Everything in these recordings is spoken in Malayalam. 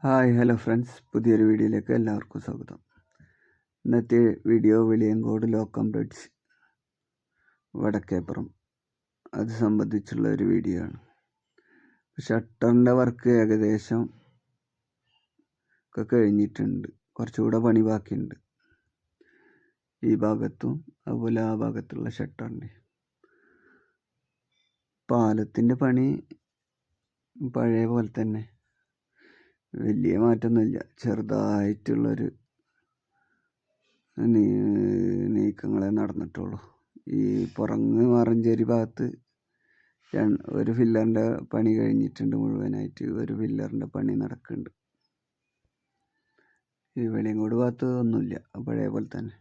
ഹായ് ഹലോ ഫ്രണ്ട്സ്, പുതിയൊരു വീഡിയോയിലേക്ക് എല്ലാവർക്കും സ്വാഗതം. ഇന്നത്തെ video Veliyankode locum bridge Vadakkeppuram അത് സംബന്ധിച്ചുള്ള ഒരു വീഡിയോ ആണ്. ഷട്ടറിൻ്റെ വർക്ക് ഏകദേശം ഒക്കെ കഴിഞ്ഞിട്ടുണ്ട്, കുറച്ചുകൂടെ പണി ബാക്കിയുണ്ട്. ഈ ഭാഗത്തും അതുപോലെ ആ ഭാഗത്തുള്ള ഷട്ടറിൻ്റെ പാലത്തിൻ്റെ പണി പഴയ പോലെ തന്നെ, വലിയ മാറ്റമൊന്നുമില്ല. ചെറുതായിട്ടുള്ളൊരു നീക്കങ്ങളെ നടന്നിട്ടുള്ളൂ. ഈ പുറങ്ങ് മാറഞ്ചേരി ഭാഗത്ത് ഒരു ഫില്ലറിൻ്റെ പണി കഴിഞ്ഞിട്ടുണ്ട് മുഴുവനായിട്ട്. ഒരു ഫില്ലറിൻ്റെ പണി നടക്കുന്നുണ്ട്. ഈ വെളിയങ്കോട് ഭാഗത്ത് ഒന്നുമില്ല, പഴയ പോലെ തന്നെ.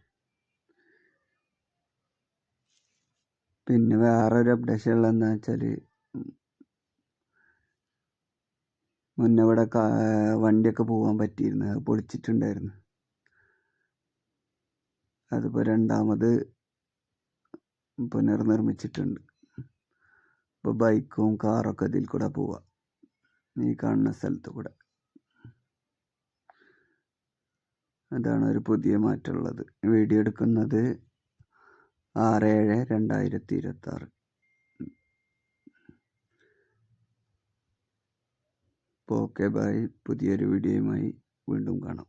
പിന്നെ വേറൊരു അപ്ഡേഷൻ ഉള്ളതെന്ന് വെച്ചാൽ, മുന്നേ ഇവിടെ വണ്ടിയൊക്കെ പോകാൻ പറ്റിയിരുന്നു, അത് പൊളിച്ചിട്ടുണ്ടായിരുന്നു. അതിപ്പോൾ രണ്ടാമത് പുനർനിർമ്മിച്ചിട്ടുണ്ട്. ഇപ്പോൾ ബൈക്കും കാറൊക്കെ ഇതിൽ കൂടെ പോവാം, ഈ കാണുന്ന സ്ഥലത്ത് കൂടെ. അതാണ് ഒരു പുതിയ മാറ്റമുള്ളത്. വീഡിയോ എടുക്കുന്നത് 6/7/2026. അപ്പോൾ ഓക്കെ, ബൈ. പുതിയൊരു വീഡിയോയുമായി വീണ്ടും കാണാം.